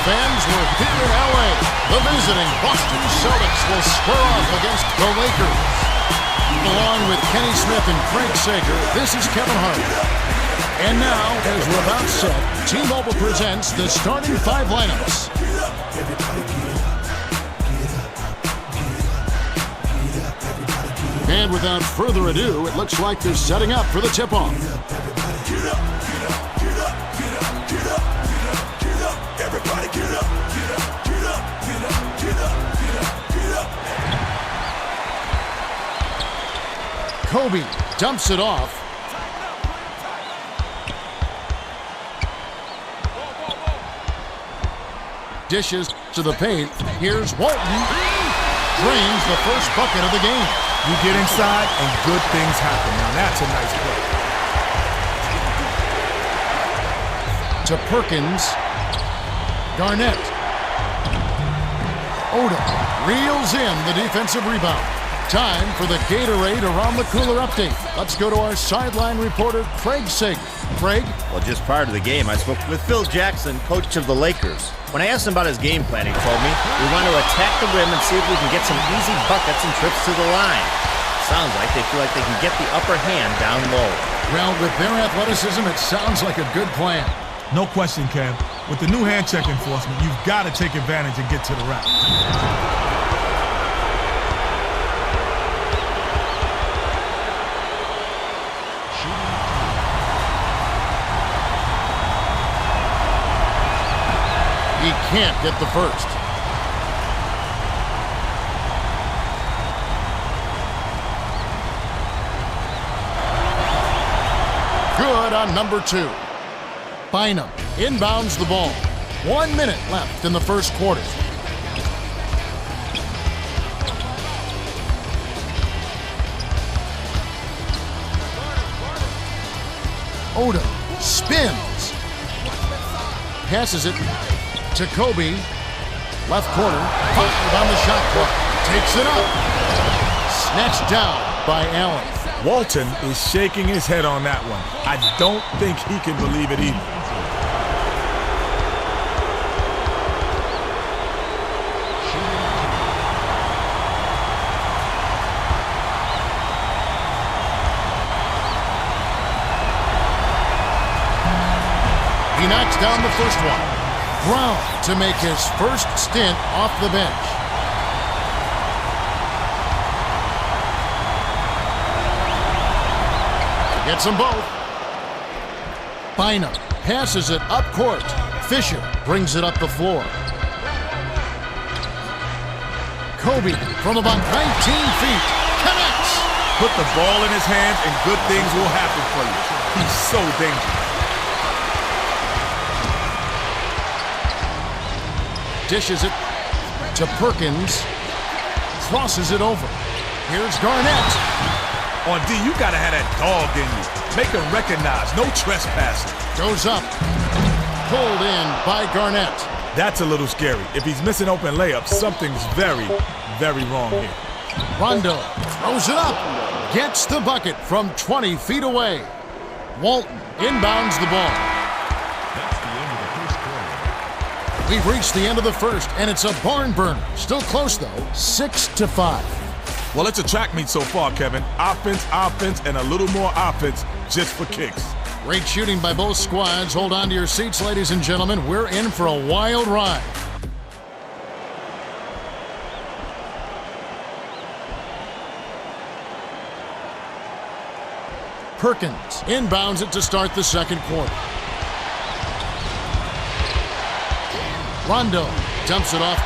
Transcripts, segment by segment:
fans, we're here in LA. The visiting Boston Celtics will square off against the Lakers. Along with Kenny Smith and Craig Sager, this is Kevin Hart. And now, as we're about set, T-Mobile presents the starting five lineups. And without further ado, it looks like they're setting up for the tip-off. Kobe dumps it off. Dishes to the paint. Here's Walton. Drains the first bucket of the game. You get inside and good things happen. Now that's a nice play. To Perkins. Garnett. Oda reels in the defensive rebound. Time for the Gatorade Around the Cooler update. Let's go to our sideline reporter, Craig Sager. Craig? Well, just prior to the game, I spoke with Phil Jackson, coach of the Lakers. When I asked him about his game plan, he told me, we want to attack the rim and see if we can get some easy buckets and trips to the line. Sounds like they feel like they can get the upper hand down low. Well, with their athleticism, it sounds like a good plan. No question, Kev. With the new hand check enforcement, you've got to take advantage and get to the rack. He can't get the first. Good on number two. Bynum inbounds the ball. 1 minute left in the first quarter. Oda spins. Passes it to Kobe. Left corner. Fired on the shot clock. Takes it up. Snatched down by Allen. Walton is shaking his head on that one. I don't think he can believe it either. He knocks down the first one. Brown to make his first stint off the bench. Gets them both. Bynum passes it up court. Fisher brings it up the floor. Kobe from about 19 feet connects. Put the ball in his hands and good things will happen for you. He's so dangerous. Dishes it to Perkins. Crosses it over. Here's Garnett. On D, you gotta have that dog in you. Make him recognize, no trespassing. Goes up. Pulled in by Garnett. That's a little scary. If he's missing open layups, something's very, very wrong here. Rondo throws it up. Gets the bucket from 20 feet away. Walton inbounds the ball. We've reached the end of the first, and it's a barn burner. Still close, though. 6-5. Well, it's a track meet so far, Kevin. Offense, and a little more offense just for kicks. Great shooting by both squads. Hold on to your seats, ladies and gentlemen. We're in for a wild ride. Perkins inbounds it to start the second quarter. Rondo dumps it off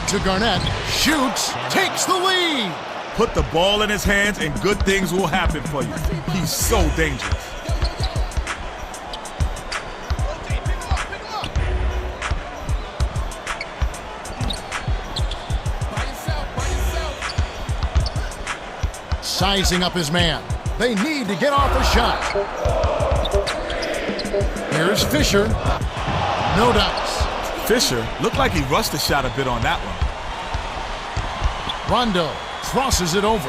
to Garnett. Shoots, takes the lead. Put the ball in his hands and good things will happen for you. He's so dangerous. Sizing up his man. They need to get off a shot. Here's Fisher. No dice. Fisher looked like he rushed the shot a bit on that one. Rondo crosses it over.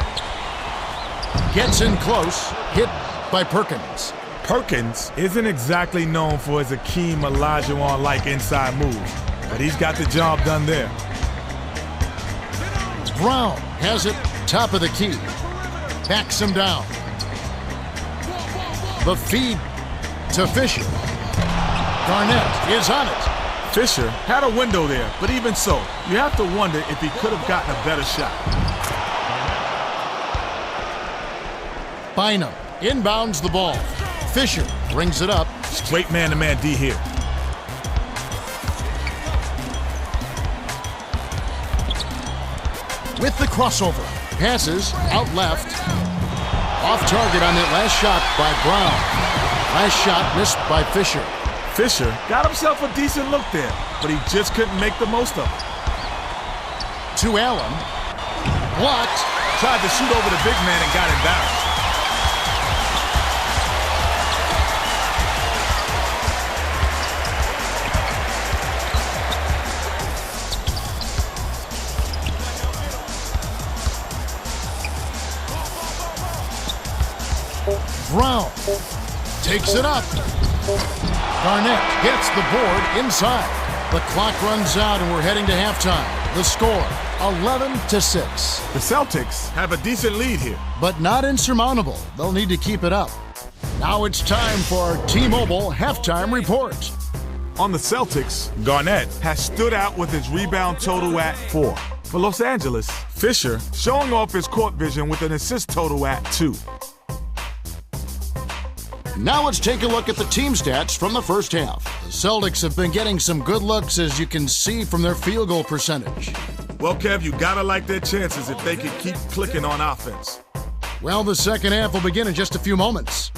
Gets in close. Hit by Perkins. Perkins isn't exactly known for his Akeem Olajuwon-like inside moves. but he's got the job done there. Brown has it, top of the key. Backs him down. The feed to Fisher. Garnett is on it. Fisher had a window there, but even so, you have to wonder if he could have gotten a better shot. Bynum inbounds the ball. Fisher brings it up. Great man-to-man D here. With the crossover. Passes out left. Off target on that last shot by Brown. Last shot missed by Fisher. Fisher got himself a decent look there, but he just couldn't make the most of it. To Allen. Blocked. Tried to shoot over the big man and got embarrassed. Brown takes it up. Garnett gets the board inside. The clock runs out and we're heading to halftime. The score, 11-6. The Celtics have a decent lead here, but not insurmountable. They'll need to keep it up. Now it's time for our T-Mobile halftime report. On the Celtics, Garnett has stood out with his rebound total at 4. For Los Angeles, Fisher showing off his court vision with an assist total at 2. Now let's take a look at the team stats from the first half. The Celtics have been getting some good looks, as you can see from their field goal percentage. Well, Kev, you gotta like their chances if they can keep clicking on offense. Well, the second half will begin in just a few moments.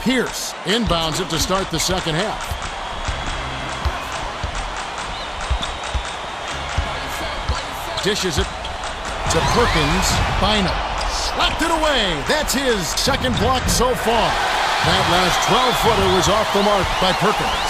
Pierce inbounds it to start the second half. Dishes it to Perkins. Bynum slapped it away. That's his second block so far. That last 12-footer was off the mark by Perkins.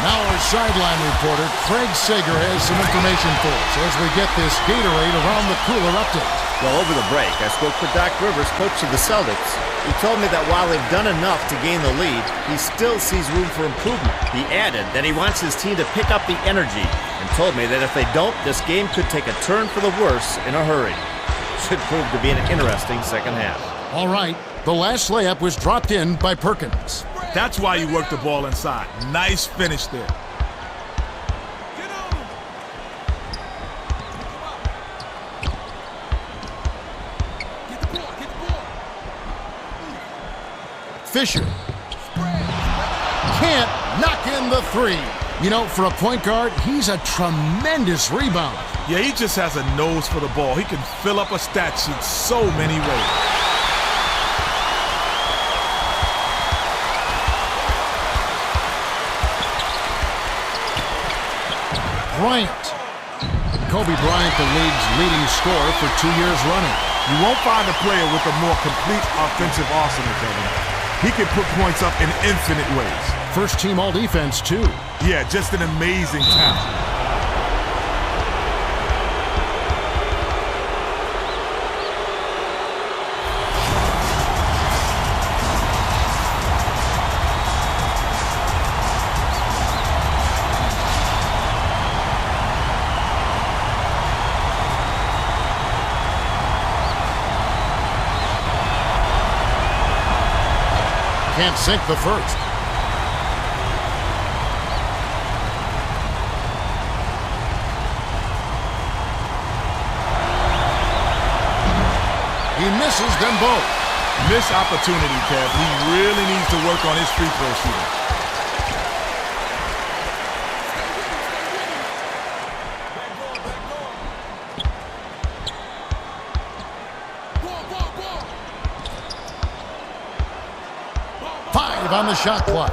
Now our sideline reporter, Craig Sager, has some information for us as we get this Gatorade Around the Cooler update. Well, over the break, I spoke with Doc Rivers, coach of the Celtics. He told me that while they've done enough to gain the lead, he still sees room for improvement. He added that he wants his team to pick up the energy and told me that if they don't, this game could take a turn for the worse in a hurry. Should prove to be an interesting second half. All right, the last layup was dropped in by Perkins. That's why you work the ball inside. Nice finish there. Fisher can't knock in the three. You know, for a point guard, he's a tremendous rebounder. Yeah, he just has a nose for the ball. He can fill up a stat sheet so many ways. Bryant. Kobe Bryant, the league's leading scorer for 2 years running. You won't find a player with a more complete offensive arsenal, Kevin. He can put points up in infinite ways. First team all-defense, too. Yeah, just an amazing talent. Can't sink the first. He misses them both. Missed opportunity, Kev. He really needs to work on his free throw shooting. On the shot clock.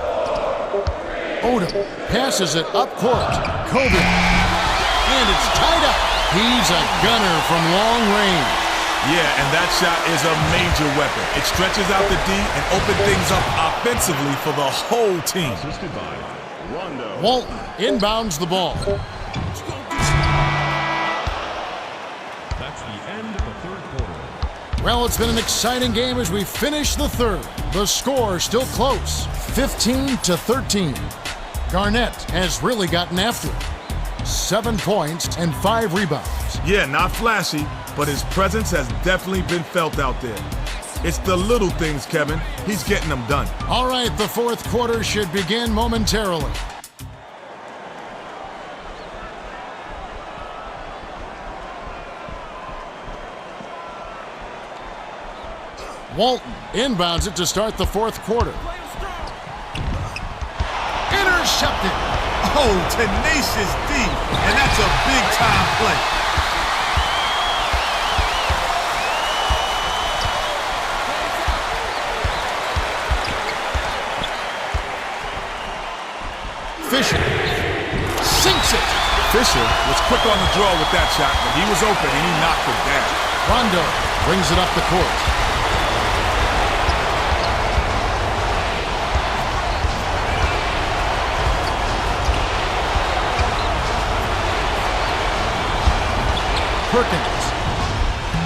Odom passes it up court. Kobe. And it's tied up. He's a gunner from long range. Yeah, and that shot is a major weapon. It stretches out the D and opens things up offensively for the whole team. Walton inbounds the ball. That's the end of the third quarter. Well, it's been an exciting game as we finish the third. The score still close, 15-13. Garnett has really gotten after it. 7 points and 5 rebounds. Yeah, not flashy, but his presence has definitely been felt out there. It's the little things, Kevin. He's getting them done. All right, the fourth quarter should begin momentarily. Walton inbounds it to start the fourth quarter. Intercepted. Oh, tenacious D, and that's a big-time play. Fisher sinks it. Fisher was quick on the draw with that shot, but he was open and he knocked it down. Rondo brings it up the court. Perkins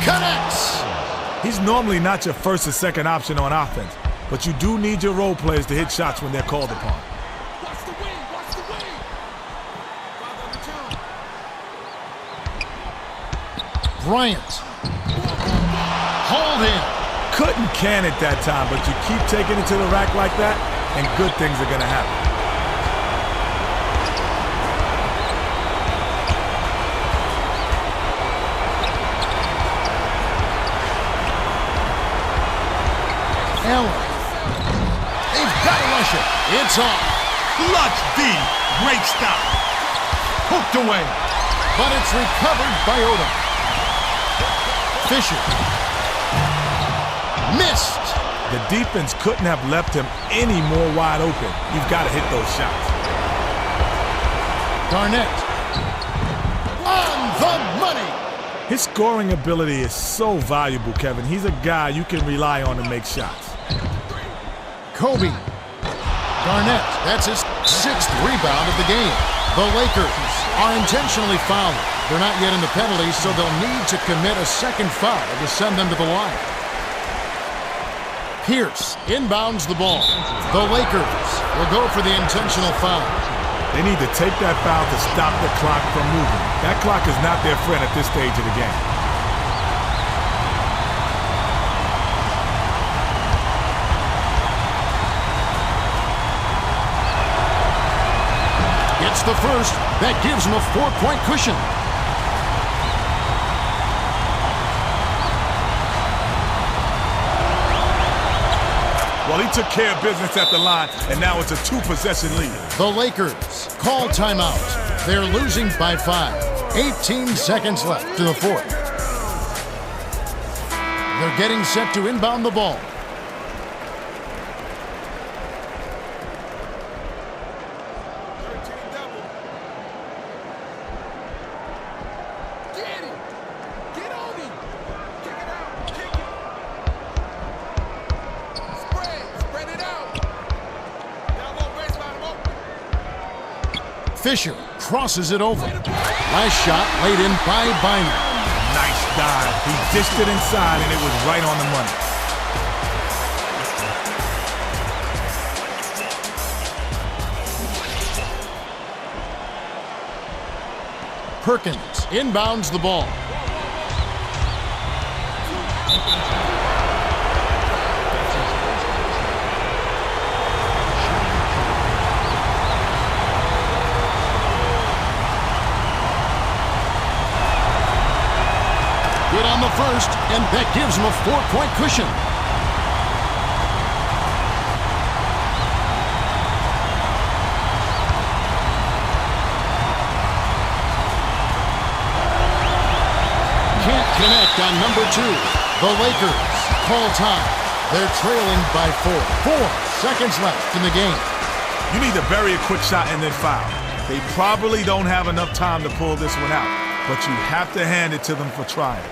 connects. He's normally not your first or second option on offense, but you do need your role players to hit shots when they're called upon. Watch the wing, watch the wing. Bryant. Hold in. Couldn't can it that time, but you keep taking it to the rack like that, and good things are going to happen. Allen. They've got to rush it. It's off. Clutch D. Great stop. Hooked away. But it's recovered by Odom. Fisher. Missed. The defense couldn't have left him any more wide open. You've got to hit those shots. Garnett. On the money. His scoring ability is so valuable, Kevin. He's a guy you can rely on to make shots. Kobe. Garnett, that's his 6th rebound of the game. The Lakers are intentionally fouling. They're not yet in the penalties, so they'll need to commit a second foul to send them to the line. Pierce inbounds the ball. The Lakers will go for the intentional foul. They need to take that foul to stop the clock from moving. That clock is not their friend at this stage of the game. Gets the first. That gives him a 4-point cushion. Well, he took care of business at the line, and now it's a 2-possession lead. The Lakers call timeout. They're losing by 5. 18 seconds left to the fourth. They're getting set to inbound the ball. Fisher crosses it over. Last shot laid in by Bynum. Nice dive. He dished it inside, and it was right on the money. Perkins inbounds the ball. Good on the first, and that gives him a 4-point cushion. Can't connect on number 2. The Lakers call time. They're trailing by 4. 4 seconds left in the game. You need to bury a quick shot and then foul. They probably don't have enough time to pull this one out, but you have to hand it to them for trying.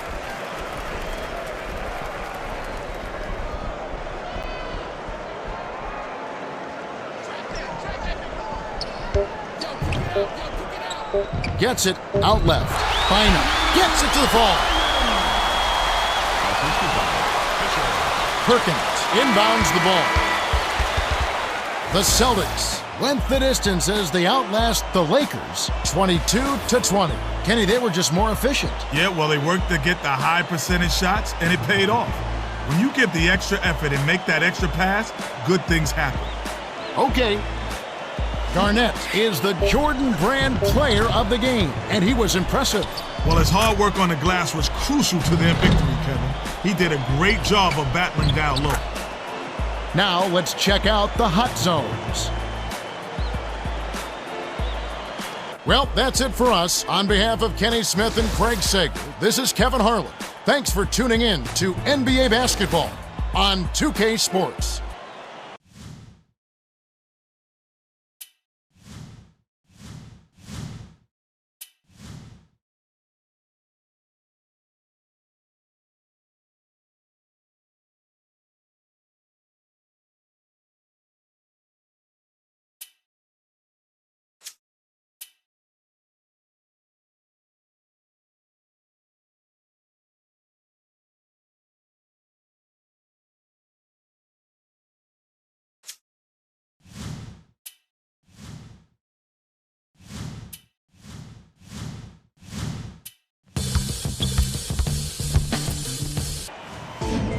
Gets it out left. Bynum gets it to the fall. Perkins inbounds the ball. The Celtics went the distance as they outlast the Lakers 22-20. Kenny, they were just more efficient. Yeah, well, they worked to get the high percentage shots, and it paid off. When you give the extra effort and make that extra pass, good things happen. Okay. Garnett is the Jordan Brand player of the game, and he was impressive. Well, his hard work on the glass was crucial to their victory, Kevin. He did a great job of battling down low. Now let's check out the hot zones. Well, that's it for us. On behalf of Kenny Smith and Craig Sager, this is Kevin Harlan. Thanks for tuning in to NBA Basketball on 2K Sports.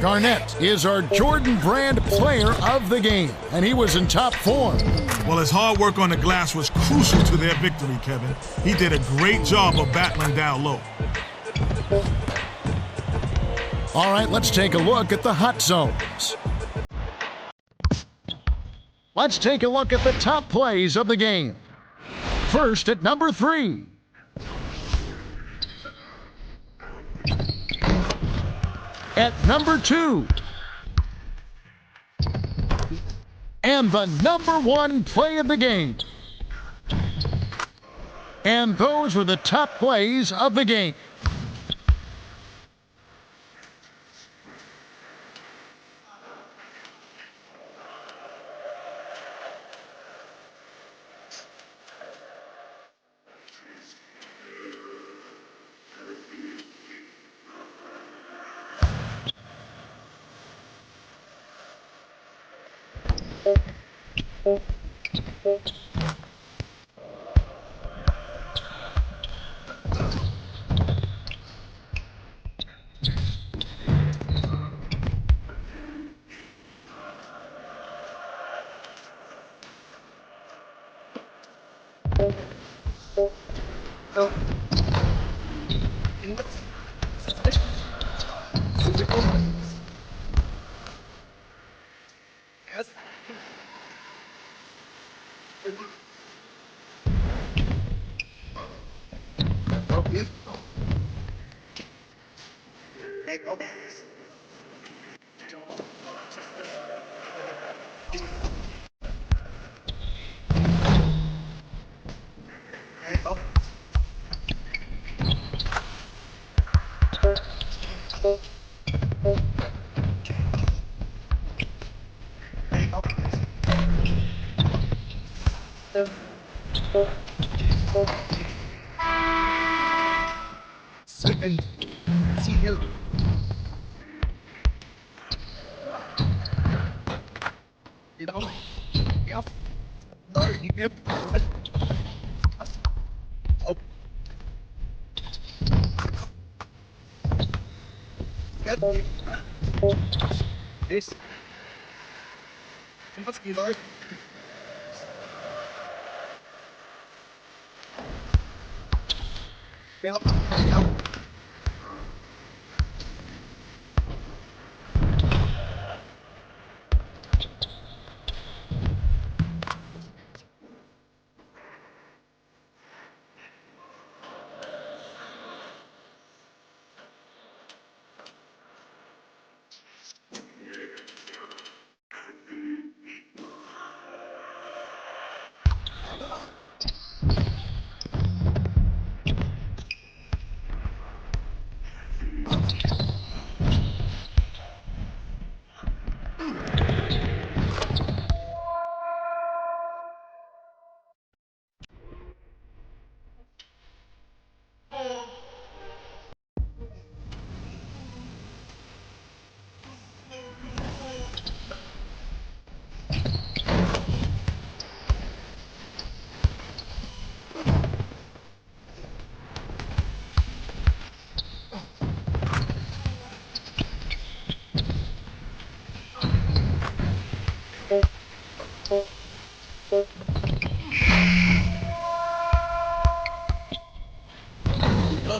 Garnett is our Jordan Brand player of the game, and he was in top form. Well, his hard work on the glass was crucial to their victory, Kevin. He did a great job of battling down low. All right, let's take a look at the hot zones. Let's take a look at the top plays of the game. First at number 3. At number 2. And the number 1 play of the game. And those were the top plays of the game.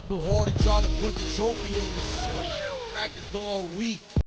hustle hard and try to put the trophy on the practice all week.